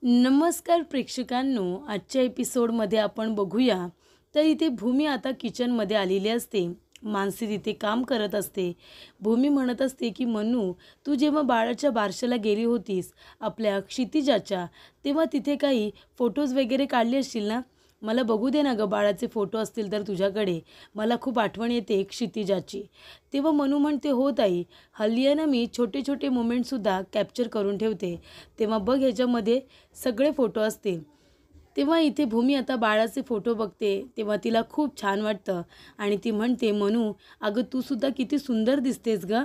नमस्कार प्रेक्षकांनो, आजच्या एपिसोडमध्ये आपण बघूया. तर इथे भूमी आता किचनमध्ये आलेली असते. मानसी तिथे काम करत असते. भूमी म्हणत असते की मनू, तू जेव्हा बाळाच्या बारशाला गेली होतीस आपल्या क्षितिजाच्या, तेव्हा तिथे काही फोटोज वगैरे काढले असतील ना? मला बघू दे ना गं, बाळाचे फोटो असतील तर तुझ्याकडे. मला खूप आठवण येते क्षितिजाची. तेव्हा मनू म्हणते, हो ताई, हल्ली आहे ना मी छोटे छोटे मोमेंटसुद्धा कॅप्चर करून ठेवते. तेव्हा बघ ह्याच्यामध्ये सगळे फोटो असतील. तेव्हा इथे भूमी आता बाळाचे फोटो बघते. तेव्हा तिला खूप छान वाटतं आणि ती म्हणते, मनू अगं तूसुद्धा किती सुंदर दिसतेस गं.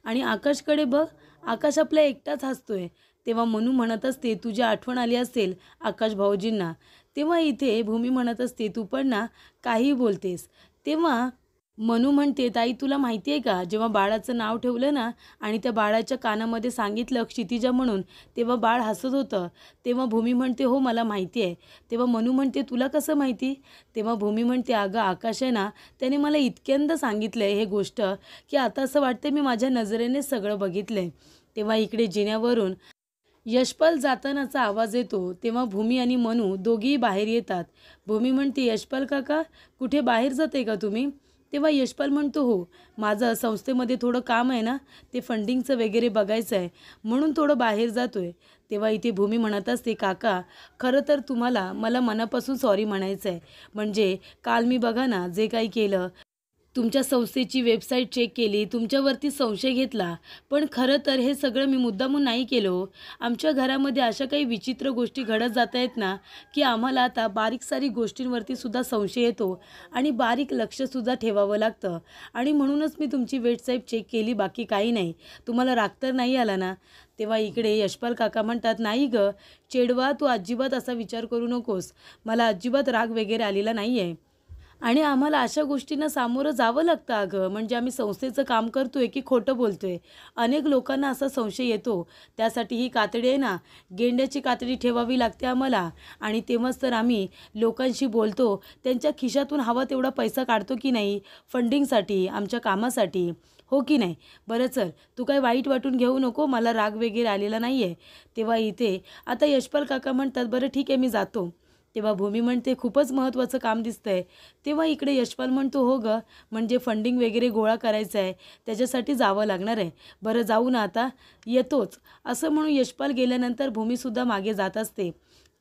आणि आकाशकडे बघ, आकाश आपला एकटाच हसतोय. तेव्हा मनू म्हणत असते, तुझी आठवण आली असेल आकाश भाऊजींना. तेव्हा इथे भूमी म्हणत असते, तू पण ना काही बोलतेस. तेव्हा मनू म्हणते, ताई तुला माहिती आहे का, जेव्हा बाळाचं नाव ठेवलं ना आणि त्या बाळाच्या कानामध्ये सांगितलं क्षितिजा म्हणून, तेव्हा बाळ हसत होतं. तेव्हा भूमी म्हणते, हो मला माहिती आहे. तेव्हा मनू म्हणते, तुला कसं माहिती? तेव्हा भूमी म्हणते, अगं आकाश आहे ना, त्याने मला इतक्यांदा सांगितलं आहे हे गोष्ट, की आता असं वाटतं मी माझ्या नजरेने सगळं बघितलं आहे. तेव्हा इकडे जिन्यावरून यशपाल जातानाचा आवाज येतो. तेव्हा भूमी आणि मनू दोघेही बाहेर येतात. भूमी म्हणते, यशपाल काका कुठे बाहेर जाते का तुम्ही? तेव्हा यशपाल म्हणतो, हो माझं संस्थेमध्ये थोडं काम आहे ना, ते फंडिंगचं वगैरे बघायचं आहे म्हणून थोडं बाहेर जातो आहे. तेव्हा इथे भूमी म्हणत असते, काका खरं तर तुम्हाला मला मनापासून सॉरी म्हणायचं आहे. म्हणजे काल मी बघा ना जे काही केलं, तुमच्या संस्थेची वेबसाईट चेक केली, तुमच्यावरती संशय घेतला. पण खरं तर हे सगळं मी मुद्दामून नाही केलं हो. आमच्या घरामध्ये अशा काही विचित्र गोष्टी घडत जात आहेत ना, की आम्हाला आता बारीक सारीक गोष्टींवरती सुद्धा संशय येतो आणि बारीक लक्षसुद्धा ठेवावं लागतं. आणि म्हणूनच मी तुमची वेबसाईट चेक केली, बाकी काही नाही. तुम्हाला राग तर नाही आला ना? तेव्हा इकडे यशपाल काका म्हणतात, नाही गं चेडवा, तू अजिबात असा विचार करू नकोस. मला अजिबात राग वगैरे आलेला नाही आहे. आणि आम्हाला अशा गोष्टींना सामोरं जावं लागतं अगं. म्हणजे आम्ही संस्थेचं काम करतोय की खोटं बोलतोय? अनेक लोकांना असा संशय येतो. त्यासाठी ही कातडी आहे ना, गेंड्याची कातडी ठेवावी लागते आम्हाला. आणि तेव्हाच तर आम्ही लोकांशी बोलतो, त्यांच्या खिशातून हवा तेवढा पैसा काढतो की नाही फंडिंगसाठी, आमच्या कामासाठी. हो की नाही? बरं चल, तू काय वाईट वाटून घेऊ नको, मला राग वगैरे आलेला नाही आहे. तेव्हा इथे आता यशपाल काका म्हणतात, बरं ठीक आहे मी जातो. तेव्हा भूमी म्हणते, खूपच महत्त्वाचं काम दिसतंय. तेव्हा इकडे यशपाल म्हणतो, हो गं, म्हणजे फंडिंग वगैरे गोळा करायचं आहे, त्याच्यासाठी जावं लागणार आहे. बरं जाऊ ना आता, येतोच. असं म्हणून यशपाल गेल्यानंतर भूमीसुद्धा मागे जात असते.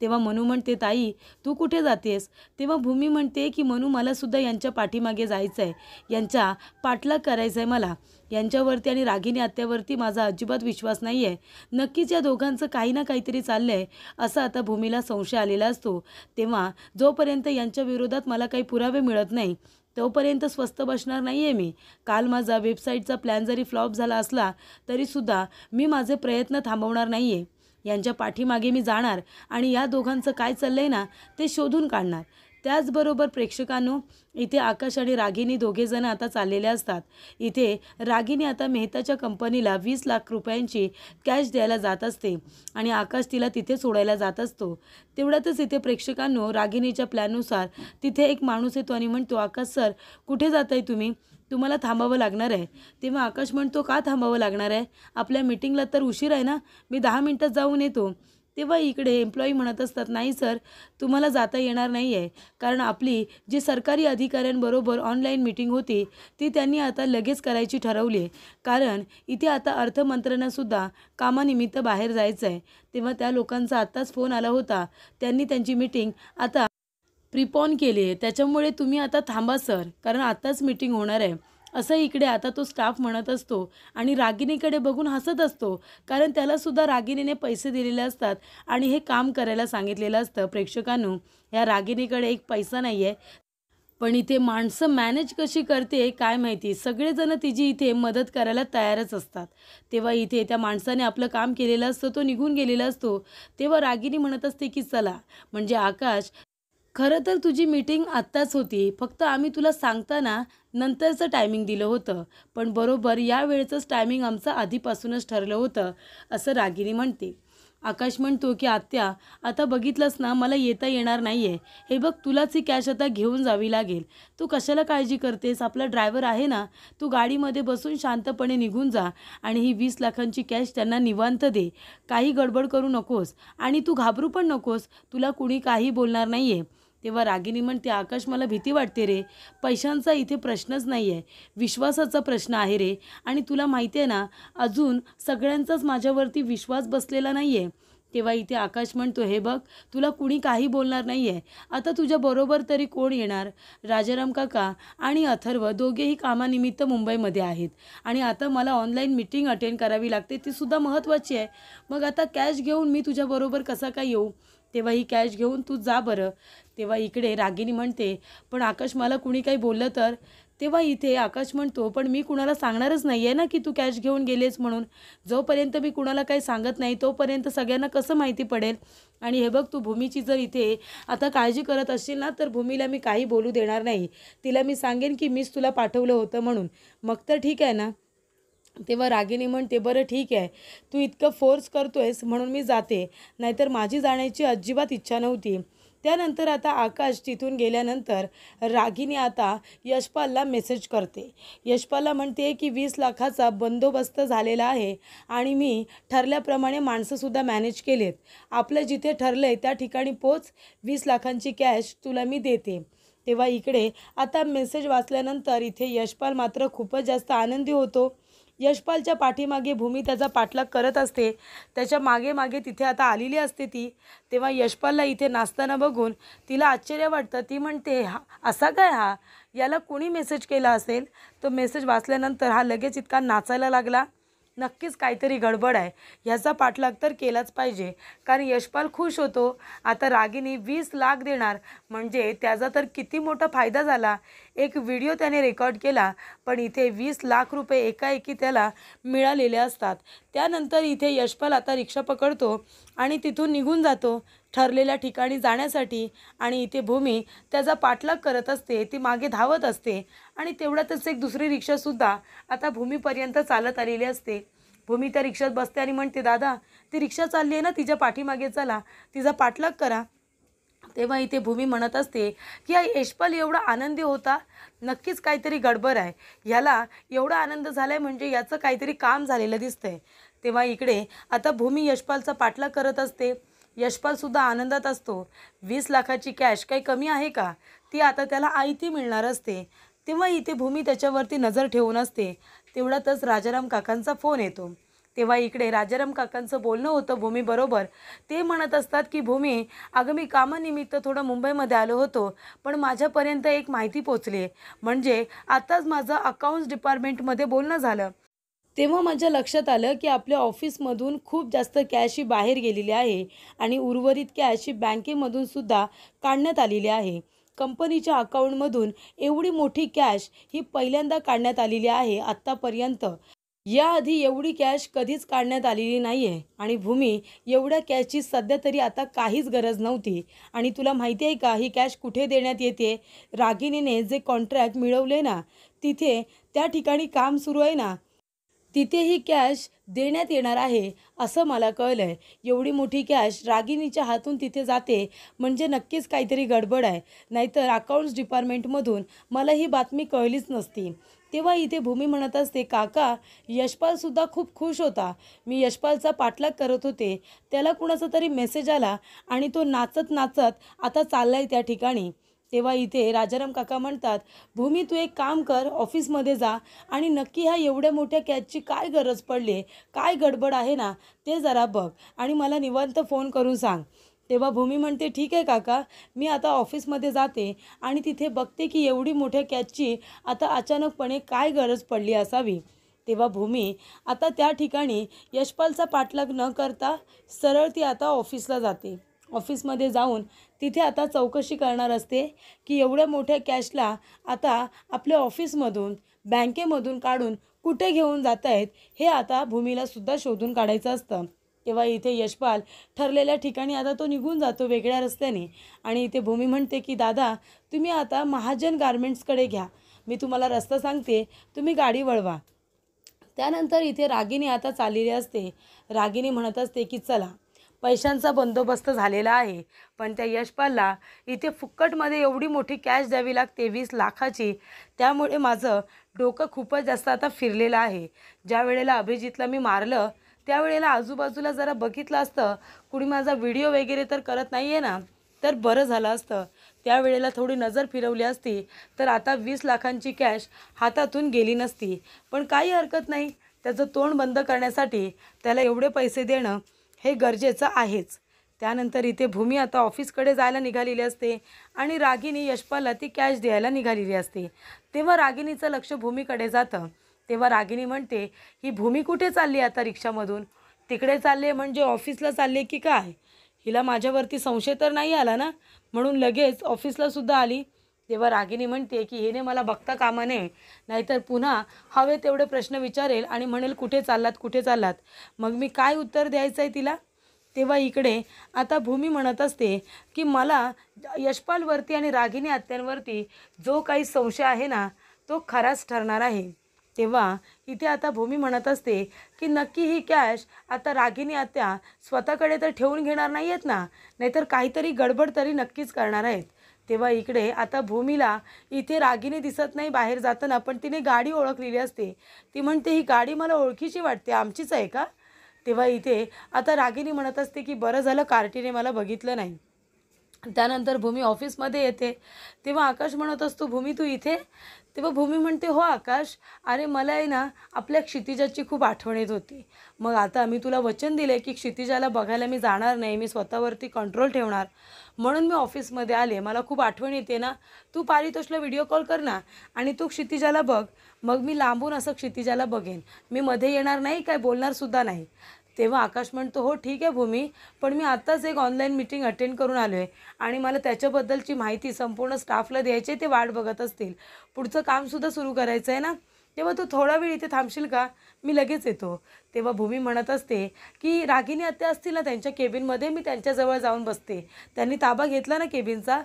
तेव्हा मनू म्हणते, ताई तू कुठे जातेस? तेव्हा भूमी म्हणते की मनू मलासुद्धा यांच्या पाठीमागे जायचं आहे, यांचा पाठलाग करायचा आहे मला. यांच्यावरती आणि रागिनी आत्यावरती माझा अजिबात विश्वास नाही आहे. नक्कीच या दोघांचं काही ना काहीतरी चाललं आहे, असा आता भूमीला संशय आलेला असतो. तेव्हा जोपर्यंत यांच्या विरोधात मला काही पुरावे मिळत नाही तोपर्यंत स्वस्थ बसणार नाही आहे मी. काल माझा वेबसाईटचा प्लॅन जरी फ्लॉप झाला असला तरीसुद्धा मी माझे प्रयत्न थांबवणार नाही आहे. यांच्या पाठीमागे मी जाणार आणि या दोघांचं काय चाललं आहे ना ते शोधून काढणार. त्याचबरोबर प्रेक्षकांनो, इथे आकाश आणि रागिनी दोघेजण आता चाललेले असतात. इथे रागिनी आता मेहताच्या कंपनीला 20 लाख रुपयांची कॅश द्यायला जात असते आणि आकाश तिला तिथे सोडायला जात असतो. तेवढ्यातच इथे प्रेक्षकांनो, रागिनीच्या प्लॅननुसार तिथे एक माणूस येतो आणि म्हणतो, आकाश सर कुठे जात आहे तुम्ही? तुम्हाला थांबावं लागणार आहे. तेव्हा आकाश म्हणतो, का थांबावं लागणार आहे? आपल्या मीटिंगला तर उशीर आहे ना, मी 10 मिनटात जाऊन येतो. तेव्हा इकडे एम्प्लॉई म्हणत असतात, नाही सर तुम्हाला जाता येणार नाही आहे, कारण आपली जी सरकारी अधिकाऱ्यांबरोबर ऑनलाईन मीटिंग होती ती त्यांनी आता लगेच करायची ठरवली आहे, कारण इथे आता अर्थमंत्र्यांनासुद्धा कामानिमित्त बाहेर जायचं आहे. तेव्हा त्या लोकांचा आत्ताच फोन आला होता, त्यांनी त्यांची मीटिंग आता प्रिपॉन केली आहे, त्याच्यामुळे तुम्ही आता थांबा सर, कारण आत्ताच मीटिंग होणार आहे. असं इकडे आता तो स्टाफ म्हणत असतो आणि रागिनीकडे बघून हसत असतो, कारण त्यालासुद्धा रागिनीने पैसे दिलेले असतात आणि हे काम करायला सांगितलेलं असतं. प्रेक्षकांनो, या रागिनीकडे एक पैसा नाही आहे, पण इथे माणसं मॅनेज कशी करते काय माहिती. सगळेजण तिची इथे मदत करायला तयारच असतात. तेव्हा इथे त्या माणसाने आपलं काम केलेलं असतं, तो निघून गेलेला असतो. तेव्हा रागिनी म्हणत असते की चला, म्हणजे आकाश खरं तर तुझी मीटिंग आत्ताच होती, फक्त आम्ही तुला सांगताना नंतरचं टायमिंग दिलं होतं, पण बरोबर या वेळेचंच टायमिंग आमचं आधीपासूनच ठरलं होतं, असं रागिनी म्हणते. आकाश म्हणतो की आत्या, आता बघितलंस ना, मला येता येणार नाही आहे. हे बघ, तुलाच ही कॅश आता घेऊन जावी लागेल. तू कशाला काळजी करतेस? आपला ड्रायव्हर आहे ना, तू गाडीमध्ये बसून शांतपणे निघून जा आणि ही 20 लाखांची कॅश त्यांना निवांत दे. काही गडबड करू नकोस आणि तू घाबरू पण नकोस. तुला कुणी काही बोलणार नाही आहे. तेव्हा रागिनी म्हणते, आकाश, मला भीती वाटते रे. पैशांचा इथे प्रश्नच नाही आहे, विश्वासाचा प्रश्न आहे रे. आणि तुला माहिती आहे ना, अजून सगळ्यांचाच माझ्यावरती विश्वास बसलेला नाही आहे. तेव्हा इथे आकाश म्हणतो, हे बघ, तुला कुणी काही बोलणार नाही आहे. आता तुझ्याबरोबर तरी कोण येणार? राजाराम काका आणि अथर्व दोघेही कामानिमित्त मुंबईमध्ये आहेत आणि आता मला ऑनलाईन मीटिंग अटेंड करावी लागते, तीसुद्धा महत्त्वाची आहे. मग आता कॅश घेऊन मी तुझ्याबरोबर कसा काय येऊ? तेव्हा ही कॅश घेऊन तू जा बरं. तेव्हा इकडे रागिनी म्हणते, पण आकाश, मला कुणी काही बोललं तर? तेव्हा इथे आकाश म्हणतो, पण मी कुणाला सांगणारच नाही आहे ना की तू कॅश घेऊन गेलेस म्हणून. जोपर्यंत मी कुणाला काही सांगत नाही तोपर्यंत सगळ्यांना कसं माहिती पडेल? आणि हे बघ, तू भूमीची जर इथे आता काळजी करत असशील ना, तर भूमीला मी काही बोलू देणार नाही. तिला मी सांगेन की मीच तुला पाठवलं होतं म्हणून. मग तर ठीक आहे ना? तेव्हा रागिनी म्हणते, बरं ठीक आहे, तू इतकं फोर्स करतोयस म्हणून मी जाते, नाहीतर माझी जाण्याची अजिबात इच्छा नव्हती. त्यानंतर आता आकाश तिथून गेल्यानंतर रागिनी आता यशपालला मेसेज करते. यशपालला म्हणते की 20 लाखाचा बंदोबस्त झालेला आहे आणि मी ठरल्याप्रमाणे माणसंसुद्धा मॅनेज केलेत. आपलं जिथे ठरलं आहे त्या ठिकाणी पोच, 20 लाखांची कॅश तुला मी देते. तेव्हा इकडे आता मेसेज वाचल्यानंतर इथे यशपाल मात्र खूपच जास्त आनंदी होतो. यशपालच्या पाठीमागे भूमी त्याचा पाठलाग करत असते. त्याच्या मागे मागे तिथे आता आलेली असते ती. तेव्हा यशपालला इथे नाचताना बघून तिला आश्चर्य वाटतं. ती म्हणते, हा असा काय, हा याला कोणी मेसेज केला असेल? तो मेसेज वाचल्यानंतर हा लगेच इतका नाचायला लागला. नक्कीच काहीतरी गडबड आहे, ह्याचा पाठलाग तर केलाच पाहिजे. कारण यशपाल खुश होतो. आता रागिनी 20 लाख देणार म्हणजे त्याचा तर किती मोठा फायदा झाला. एक व्हिडिओ त्याने रेकॉर्ड केला, पण इथे 20 लाख रुपये एकाएकी त्याला मिळालेले असतात. त्यानंतर इथे यशपाल आता रिक्षा पकडतो आणि तिथून निघून जातो ठरलेल्या ठिकाणी जाण्यासाठी. आणि इथे भूमी त्याचा पाठलाग करत असते, ती मागे धावत असते आणि तेवढ्यातच एक दुसरी रिक्षासुद्धा आता भूमीपर्यंत चालत आलेली असते. भूमी त्या रिक्षात बसते आणि म्हणते, दादा, ती रिक्षा चालली आहे ना, तिच्या पाठीमागे चला, तिचा पाठलाग करा. तेव्हा इथे भूमी म्हणत असते की हा यशपाल एवढा आनंदी होता, नक्कीच काहीतरी गडबड आहे. ह्याला एवढा आनंद झाला आहे म्हणजे याचं काहीतरी काम झालेलं दिसतंय. तेव्हा इकडे आता भूमी यशपालचा पाठलाग करत असते. यशपालसुद्धा आनंदात असतो. 20 लाखाची कॅश काही कमी आहे का? ती आता त्याला आयती मिळणार असते. तेव्हा इथे भूमी त्याच्यावरती नजर ठेवून असते. तेवढ्यातच राजाराम काकांचा फोन येतो. तेव्हा इकडे राजाराम काकांचं बोलणं होतं भूमीबरोबर. ते म्हणत असतात की भूमी, अगं, मी कामानिमित्त थोडं मुंबईमध्ये आलो होतो, पण माझ्यापर्यंत एक माहिती पोचली आहे. म्हणजे आताच माझं अकाउंट्स डिपार्टमेंटमध्ये बोलणं झालं. तेव्हा माझ्या लक्षात आलं की आपल्या ऑफिसमधून खूप जास्त कॅश ही बाहेर गेलेली आहे आणि उर्वरित कॅश ही बँकेमधून सुद्धा काढण्यात आलेली आहे. कंपनीच्या अकाउंटमधून एवढी मोठी कॅश ही पहिल्यांदा काढण्यात आलेली आहे आत्तापर्यंत. याआधी एवढी कॅश कधीच काढण्यात आलेली नाही आहे. आणि भूमी, एवढ्या कॅशची सध्या तरी आता काहीच गरज नव्हती. आणि तुला माहिती आहे का, ही कॅश कुठे देण्यात येते? रागिनीने जे कॉन्ट्रॅक्ट मिळवले ना, तिथे त्या ठिकाणी काम सुरू आहे ना, तिथे ही कॅश देण्यात येणार आहे असं मला कळलं आहे. एवढी मोठी कॅश रागिनीच्या हातून तिथे जाते म्हणजे नक्कीच काहीतरी गडबड आहे, नाहीतर अकाउंट्स डिपार्टमेंटमधून मला ही बातमी कळलीच नसती. तेव्हा इथे भूमी म्हणत असते, काका, यशपालसुद्धा खूप खुश होता. मी यशपालचा पाठलाग करत होते, त्याला कुणाचा तरी मेसेज आला आणि तो नाचत नाचत आता चालला आहे त्या ठिकाणी. तेव्हा इथे राजाराम काका म्हणतात, भूमी, तू एक काम कर, ऑफिसमध्ये जा आणि नक्की ह्या एवढ्या मोठ्या कॅचची काय गरज पडली आहे, काय गडबड आहे ना, ते जरा बघ आणि मला निवांत फोन करून सांग. तेव्हा भूमी म्हणते, ठीक आहे काका, मी आता ऑफिसमध्ये जाते आणि तिथे बघते की एवढी मोठ्या कॅचची आता अचानकपणे काय गरज पडली असावी. तेव्हा भूमी आता त्या ठिकाणी यशपालचा पाठलाग न करता सरळ ती आता ऑफिसला जाते. ऑफिसमध्ये जाऊन तिथे आता चौकशी करणार असते की एवढ्या मोठ्या कॅशला आता आपल्या ऑफिसमधून, बँकेमधून काढून कुठे घेऊन जात आहेत, हे आता भूमीलासुद्धा शोधून काढायचं असतं. तेव्हा इथे यशपाल ठरलेल्या ठिकाणी आता तो निघून जातो वेगळ्या रस्त्याने. आणि इथे भूमी म्हणते की दादा, तुम्ही आता महाजन गारमेंट्सकडे घ्या, मी तुम्हाला रस्ता सांगते, तुम्ही गाडी वळवा. त्यानंतर इथे रागिनी आता चाललेली असते. रागिनी म्हणत असते की चला, पैशांचा बंदोबस्त झालेला आहे, पण त्या यशपालला इथे फुक्कटमध्ये एवढी मोठी कॅश द्यावी लागते 20 लाखाची. त्यामुळे माझं डोकं खूपच जास्त आता फिरलेलं आहे. ज्या वेळेला अभिजितला मी मारलं त्यावेळेला आजूबाजूला जरा बघितलं असतं, कुणी माझा व्हिडिओ वगैरे तर करत नाही आहे ना, तर बरं झालं असतं. त्यावेळेला थोडी नजर फिरवली असती तर आता 20 लाखांची कॅश हातातून गेली नसती. पण काही हरकत नाही, त्याचं तोंड बंद करण्यासाठी त्याला एवढे पैसे देणं हे गरजेचं आहेच. त्यानंतर इथे भूमी आता ऑफिसकडे जायला निघालेली असते आणि रागिनी यशपालला ती कॅश द्यायला निघालेली असते. तेव्हा रागिनीचं लक्ष भूमीकडे जातं. तेव्हा रागिनी म्हणते, ही भूमी कुठे चालली आता रिक्षामधून? तिकडे चालले म्हणजे ऑफिसला चालले की काय? हिला माझ्यावरती संशय तर नाही आला ना, म्हणून लगेच ऑफिसला सुद्धा आली. तेव्हा रागिनी म्हणते की हिने मला बघता कामा नये, नाहीतर पुन्हा हवे तेवढे प्रश्न विचारेल आणि म्हणेल कुठे चाललात कुठे चाललात, मग मी काय उत्तर द्यायचं आहे तिला? तेव्हा इकडे आता भूमी म्हणत असते की मला यशपालवरती आणि रागिनी आत्यांवरती जो काही संशय आहे ना, तो खराच ठरणार आहे. तेव्हा इथे आता भूमी म्हणत असते की नक्की ही कॅश आता रागिनी आत्या स्वतःकडे तर ठेवून घेणार नाही आहेत ना, नाहीतर काहीतरी गडबड तरी नक्कीच करणार आहेत. तेव्हा इकडे आता भूमीला इथे रागिनी दिसत नाही बाहेर जाताना, पण तिने गाडी ओळखलेली असते. ती म्हणते, ही गाडी मला ओळखीची वाटते, आमचीच आहे का? तेव्हा इथे आता रागिनी म्हणत असते की बरं झालं कार्टीने मला बघितलं नाही. त्यानंतर भूमी ऑफिसमध्ये येते. तेव्हा आकाश म्हणत असतो, भूमी तू इथे? तेव्हा भूमी म्हणते, हो आकाश, अरे मला आहे ना आपल्या क्षितिजाची खूप आठवण येत होती. मग आता मी तुला वचन दिले की क्षितिजाला बघायला मी जाणार नाही, मी स्वतःवरती कंट्रोल ठेवणार, म्हणून मी ऑफिसमध्ये आले. मला खूप आठवण येते ना, तू पारितोषला व्हिडिओ कॉल कर ना आणि तू क्षितिजाला बघ. मग मी लांबून असं क्षितिजाला बघेन, मी मध्ये येणार नाही, काय बोलणारसुद्धा नाही. तेव्हा आकाश म्हणतो, हो ठीक आहे भूमी, पण मी आत्ताच एक ऑनलाईन मीटिंग अटेंड करून आलो आहे आणि मला त्याच्याबद्दलची माहिती संपूर्ण स्टाफला द्यायची आहे, ते वाट बघत असतील. पुढचं कामसुद्धा सुरू करायचं आहे ना, तेव्हा तू थोडा वेळ इथे थांबशील का? मी लगेच येतो. तेव्हा भूमी म्हणत असते की रागिनी आत्या असतील ना त्यांच्या केबिनमध्ये, मी त्यांच्याजवळ जाऊन बसते, त्यांनी ताबा घेतला ना केबिनचा.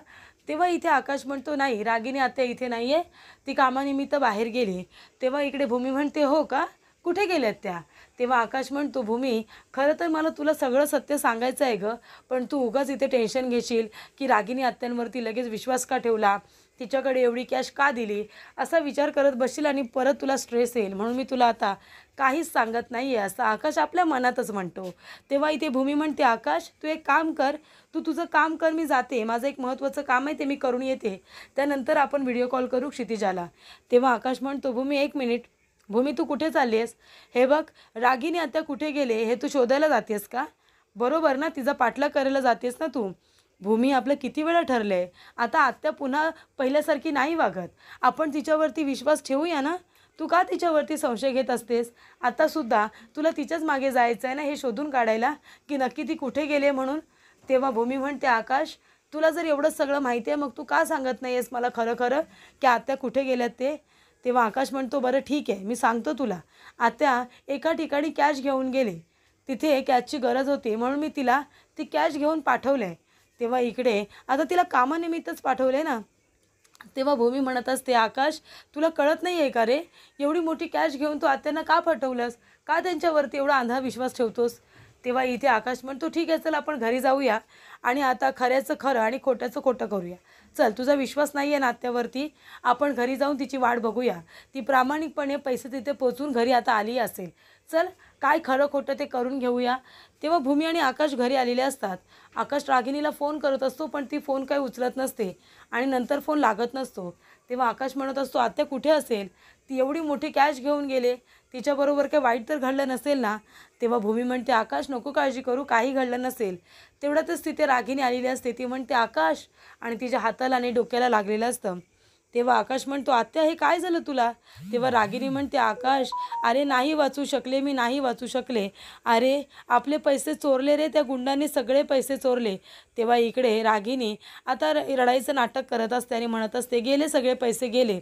तेव्हा इथे आकाश म्हणतो, नाही रागिनी आत्या इथे नाही आहे, ती कामानिमित्त बाहेर गेली. तेव्हा इकडे भूमी म्हणते, हो का, कुठे गेल्यात त्या? तेव्हा आकाश म्हणतो, भूमी खरं तर मला तुला सगळं सत्य सांगायचं आहे गं, पण तू उगाच इथे टेन्शन घेशील की रागिनी आत्यांवरती लगेच विश्वास का ठेवला, तिच्याकडे एवढी कॅश का दिली, असा विचार करत बसशील आणि परत तुला स्ट्रेस येईल, म्हणून मी तुला आता काहीच सांगत नाही आहे, असं आकाश आपल्या मनातच म्हणतो. तेव्हा इथे भूमी म्हणते, आकाश तू एक काम कर, तू तुझं काम कर, मी जाते, माझं एक महत्त्वाचं काम आहे ते मी करून येते, त्यानंतर आपण व्हिडिओ कॉल करू क्षितिजाला. तेव्हा आकाश म्हणतो, भूमी एक मिनिट, भूमी तू कुठे चालली आहेस? हे बघ, रागिनी आत्या कुठे गेले हे तू शोधायला जातेस का? बरोबर ना, तिचा पाठलाग करायला जातेस ना तू? भूमी आपलं किती वेळा ठरलं आहे, आता आत्या पुन्हा पहिल्यासारखी नाही वागत, आपण तिच्यावरती विश्वास ठेवूया ना. तू का तिच्यावरती संशय घेत असतेस? आतासुद्धा तुला तिच्याच मागे जायचं आहे ना, हे शोधून काढायला की नक्की ती कुठे गेली म्हणून. तेव्हा भूमी म्हणते, आकाश तुला जर एवढं सगळं माहिती आहे, मग तू का सांगत नाही आहेस मला खरं खरं की आत्या कुठे गेल्यात ते? तेव्हा आकाश म्हणतो, बरं ठीक आहे, मी सांगतो तुला. आत्या एका ठिकाणी कॅश घेऊन गेले, तिथे कॅशची गरज होती म्हणून मी तिला ती कॅश घेऊन पाठवलं आहे. तेव्हा इकडे आता तिला कामानिमित्तच पाठवले ना. तेव्हा भूमी म्हणत असते, आकाश तुला कळत नाही आहे का रे, एवढी मोठी कॅश घेऊन तू आत्यांना का पाठवलंस, का त्यांच्यावरती एवढा अंधा विश्वास ठेवतोस? तेव्हा इथे आकाश म्हणतो, ठीक आहे चल आपण घरी जाऊया आणि आता खऱ्याचं खरं आणि खोट्याचं खोटं करूया. चल, तुझा विश्वास नाही आहे नात्यावरती, आपण घरी जाऊन तिची वाट बघूया, ती प्रामाणिकपणे पैसे तिथे पोचून घरी आता आली असेल. चल, काय खरं खोटं ते करून घेऊया. तेव्हा भूमी आणि आकाश घरी आलेले असतात. आकाश रागिनीला फोन करत असतो, पण ती फोन काही उचलत नसते आणि नंतर फोन लागत नसतो. तेव्हा आकाश म्हणत असतो, आत्या कुठे असेल, ती एवढी मोठी कॅश घेऊन गेले, तिच्याबरोबर काही वाईट तर घडलं नसेल ना. तेव्हा भूमी म्हणते, आकाश नको काळजी करू, काही घडलं नसेल. तेवढ्यातच तिथे रागिनी आलेली असते. ती म्हणते, आकाश, आणि तिच्या हाताला आणि डोक्याला लागलेलं असतं. तेव्हा आकाश म्हणतो, आत्या हे काय झालं तुला? तेव्हा रागिनी म्हणते, आकाश अरे नाही वाचू शकले, मी नाही वाचू शकले, अरे आपले पैसे चोरले रे, त्या गुंडांनी सगळे पैसे चोरले. तेव्हा इकडे रागिनी आता रडायचं नाटक करत असते आणि म्हणत असते, गेले सगळे पैसे गेले.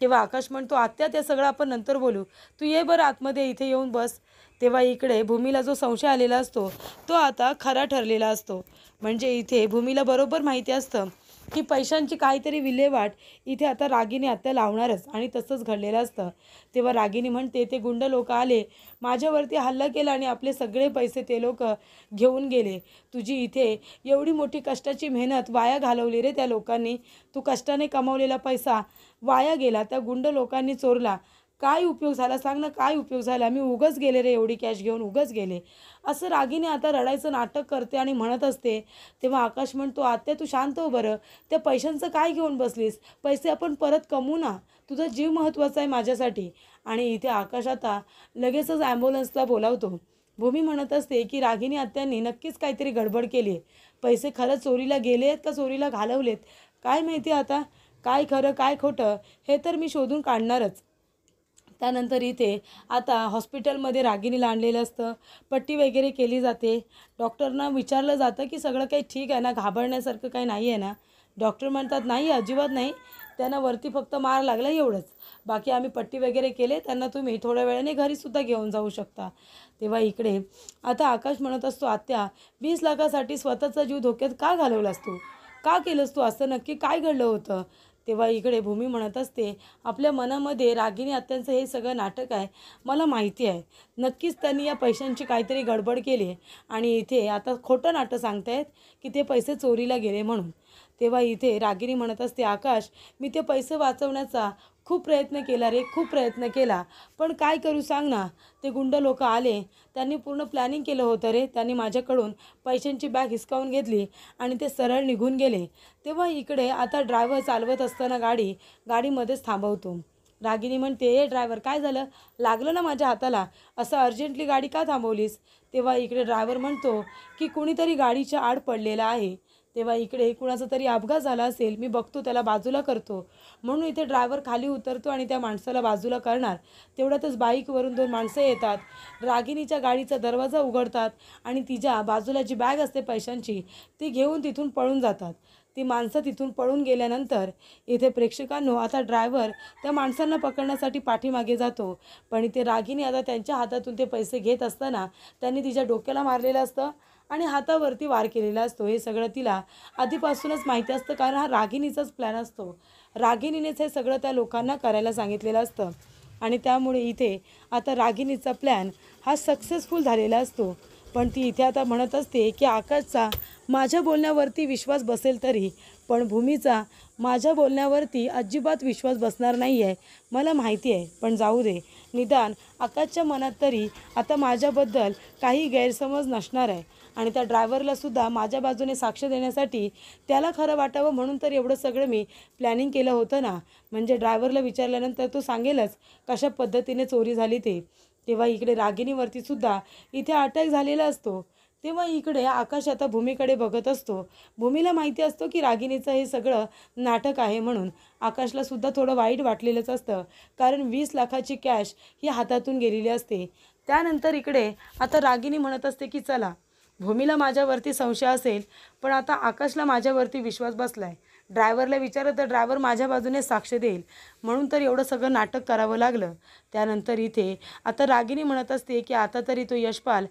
तेव्हा आकाश म्हणतो, आत्या ते सगळं आपण नंतर बोलू, तू ये बरं आतमध्ये, इथे येऊन बस. तेव्हा इकडे भूमीला जो संशय आलेला असतो तो आता खरा ठरलेला असतो. म्हणजे इथे भूमीला बरोबर माहिती असतं की पैशांची काहीतरी विल्हेवाट इथे आता रागिनी आत्या लावणारच आणि तसंच घडलेलं असतं. तेव्हा रागिनी म्हणते, ते गुंड लोक आले, माझ्यावरती हल्ला केला आणि आपले सगळे पैसे ते लोक घेऊन गेले. तुझी इथे एवढी मोठी कष्टाची मेहनत वाया घालवली रे त्या लोकांनी. तू कष्टाने कमावलेला पैसा वाया गेला, त्या गुंड लोकांनी चोरला. काय उपयोग झाला सांग ना, काय उपयोग झाला? मी उगाच गेले रे, एवढी कॅश घेऊन उगाच गेले. असं रागिनी आता रडायचं नाटक करते आणि म्हणत असते. तेव्हा आकाश म्हणतो, आत्या तू शांत हो बरं, त्या पैशांचं काय घेऊन बसलीस? पैसे आपण परत कमवू ना, तुझा जीव महत्त्वाचा आहे माझ्यासाठी. आणि इथे आकाश आता लगेचच ॲम्ब्युलन्सला बोलावतो. भूमी म्हणत असते की रागिनी आत्यांनी नक्कीच काहीतरी गडबड केली आहे. पैसे खरंच चोरीला गेले आहेत का चोरीला घालवलेत काय माहिती. आता काय खरं काय खोटं हे तर मी शोधून काढणारच. त्यानंतर इथे आता हॉस्पिटलमध्ये रागिनीला आणलेलं असतं. पट्टी वगैरे केली जाते. डॉक्टरना विचारलं जातं की सगळं काही ठीक आहे ना, घाबरण्यासारखं काही नाही आहे ना. डॉक्टर म्हणतात नाही, अजिबात नाही, त्यांना वरती फक्त मार लागला एवढंच, बाकी आम्ही पट्टी वगैरे केले, त्यांना तुम्ही थोड्या वेळाने घरीसुद्धा घेऊन जाऊ शकता. तेव्हा इकडे आता आकाश म्हणत असतो, आत्या 20 लाखासाठी स्वतःचा जीव धोक्यात का घालवलास तू? का केलंस तू असं? नक्की काय घडलं होतं? तेव्हा इकडे भूमी म्हणत असते, आपल्या मनामध्ये रागिनी आत्यांचं हे सगळं नाटक आहे, मला माहिती आहे. नक्कीच त्यांनी या पैशांची काहीतरी गडबड केली आहे आणि इथे आता खोटं नाटक सांगतायत की ते पैसे चोरीला गेले म्हणून. तेव्हा इथे रागिनी म्हणत असते, आकाश मी ते पैसे वाचवण्याचा खूप प्रयत्न केला रे, खूप प्रयत्न केला, पण काय करू सांग ना. ते गुंड लोक आले, त्यांनी पूर्ण प्लॅनिंग केलं होतं रे. त्यांनी माझ्याकडून पैशांची बॅग हिसकावून घेतली आणि ते सरळ निघून गेले. तेव्हा इकडे आता ड्रायव्हर चालवत असताना गाडीमध्येच थांबवतो. रागिनी म्हणते, ए ड्रायव्हर काय झालं? लागलं ना माझ्या हाताला, असं अर्जंटली गाडी का थांबवलीस? तेव्हा इकडे ड्रायव्हर म्हणतो की कुणीतरी गाडीच्या आड पडलेला आहे. तेव्हा इकडे कुणाचा तरी अपघात झाला असेल, मी बघतो, त्याला बाजूला करतो. म्हणून इथे ड्रायव्हर खाली उतरतो आणि त्या माणसाला बाजूला करणार. तेवढ्यातच बाईकवरून 2 माणसं येतात, रागिनीच्या गाडीचा दरवाजा उघडतात आणि तिच्या बाजूला जी बॅग असते पैशांची ती घेऊन तिथून पळून जातात. ती माणसं तिथून पळून गेल्यानंतर इथे प्रेक्षकांनो आता ड्रायव्हर त्या माणसांना पकडण्यासाठी पाठीमागे जातो. पण इथे रागिनी आता त्यांच्या हातातून ते पैसे घेत असताना त्यांनी तिच्या डोक्याला मारलेलं असतं आणि हातावरती वार केलेला असतो. हे सगळं तिला आधीपासूनच माहिती असतं, कारण हा रागिनीचाच प्लॅन असतो. रागिनीनेच हे सगळं त्या लोकांना करायला सांगितलेलं असतं आणि त्यामुळे इथे आता रागिनीचा प्लॅन हा सक्सेसफुल झालेला असतो. पण ती इथे आता म्हणत असते की आकाशचा माझ्या बोलण्यावरती विश्वास बसेल तरी, पण भूमीचा माझ्या बोलण्यावरती अजिबात विश्वास बसणार नाही आहे, मला माहिती आहे. पण जाऊ दे, निदान आकाशच्या मनात तरी आता माझ्याबद्दल काही गैरसमज नसणार आहे आणि त्या ड्रायव्हरलासुद्धा माझ्या बाजूने साक्ष देण्यासाठी त्याला खरं वाटावं म्हणून तर एवढं सगळं मी प्लॅनिंग केलं होतं ना. म्हणजे ड्रायव्हरला विचारल्यानंतर तो सांगेलच कशा पद्धतीने चोरी झाली ते. तेव्हा इकडे रागिनीवरती सुद्धा इथे अटॅक झालेला असतो. तेव्हा इकडे आकाश आता भूमीकडे बघत असतो. भूमीला माहिती असतो की रागिनीचं हे सगळं नाटक आहे म्हणून. आकाशला सुद्धा थोडं वाईट वाटलेलंच असतं, कारण 20 लाखाची कॅश ही हातातून गेलेली असते. त्यानंतर इकडे आता रागिनी म्हणत असते की चला, भूमीला माझ्यावरती संशय असेल, पण आता आकाशला माझ्यावरती विश्वास बसला आहे. ड्रायव्हरला विचारलं तर ड्रायव्हर माझ्या बाजूने साक्ष देईल, म्हणून तर एवढं सगळं नाटक करावं लागलं. त्यानंतर इथे आता रागिनी म्हणत असते की आता तरी तो यशपाल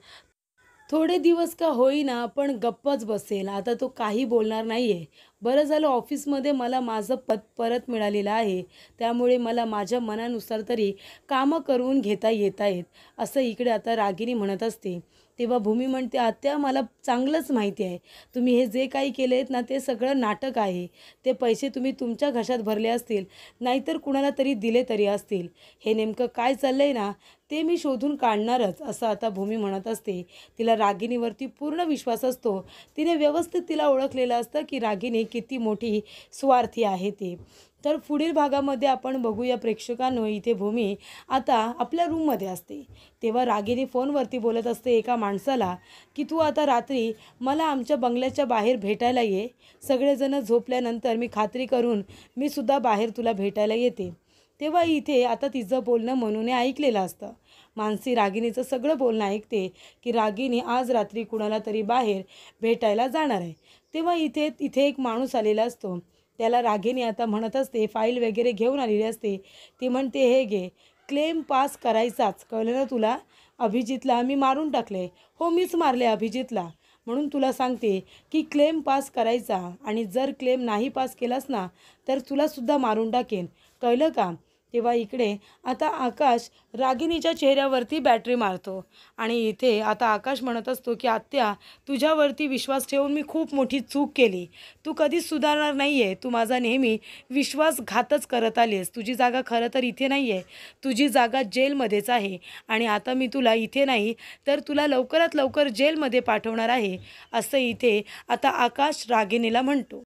थोडे दिवस का होईना पण गप्पच बसेल, आता तो काही बोलणार नाही आहे. बरं झालं ऑफिसमध्ये मला माझं पद परत मिळालेलं आहे, त्यामुळे मला माझ्या मनानुसार तरी कामं करून घेता येत आहेत, असं इकडे आता रागिनी म्हणत असते. तेव्हा भूमी म्हणते, आत्या मला चांगलंच माहिती आहे, तुम्ही हे जे काही केले आहेत ना ते सगळं नाटक आहे. ते पैसे तुम्ही तुमच्या घशात भरले असतील, नाहीतर कुणाला तरी दिले तरी असतील. हे नेमकं काय चाललं आहे ना ते मी शोधून काढणारच, असं आता भूमी म्हणत असते. तिला रागिनीवरती पूर्ण विश्वास असतो. तिने व्यवस्थित तिला ओळखलेलं असतं की रागिनी किती मोठी स्वार्थी आहे ते. तर पुढील भागामध्ये आपण बघूया प्रेक्षकांनो. इथे भूमी आता आपल्या रूममध्ये असते. तेव्हा रागिनी फोनवरती बोलत असते एका माणसाला की तू आता रात्री मला आमच्या बंगल्याच्या बाहेर भेटायला ये. सगळेजण झोपल्यानंतर मी खात्री करून मी सुद्धा बाहेर तुला भेटायला येते. तेव्हा इथे आता तिचं बोलणं मनूने ऐकलेलं असतं. मानसी रागिनीचं सगळं बोलणं ऐकते की रागिनी आज रात्री कुणाला तरी बाहेर भेटायला जाणार आहे. तेव्हा इथे एक माणूस आलेला असतो. त्याला रागिनी आता म्हणत असते, फाईल वगैरे घेऊन आलेली असते. ती म्हणते, हे घे, क्लेम पास करायचाच, कळलं ना तुला? अभिजितला मी मारून टाकले. हो मीच मारले अभिजितला. म्हणून तुला सांगते की क्लेम पास करायचा, आणि जर क्लेम नाही पास केलास ना तर तुलासुद्धा मारून टाकेन, कळलं का? तेव्हा इकडे आता आकाश रागिणीच्या चेहऱ्यावरती बॅटरी मारतो, आणि इथे आता आकाश म्हणत असतो की आत्या, तुझ्यावरती विश्वास ठेवून मी खूप मोठी चूक केली. तू कधीच सुधारणार नाही आहे. तू माझा नेहमी विश्वासघातच करत आली आहेस. तुझी जागा खरं तर इथे नाही आहे, तुझी जागा जेलमध्येच आहे. आणि आता मी तुला इथे नाही तर तुला लवकरात लवकर जेलमध्ये पाठवणार आहे, असं इथे आता आकाश रागिणीला म्हणतो.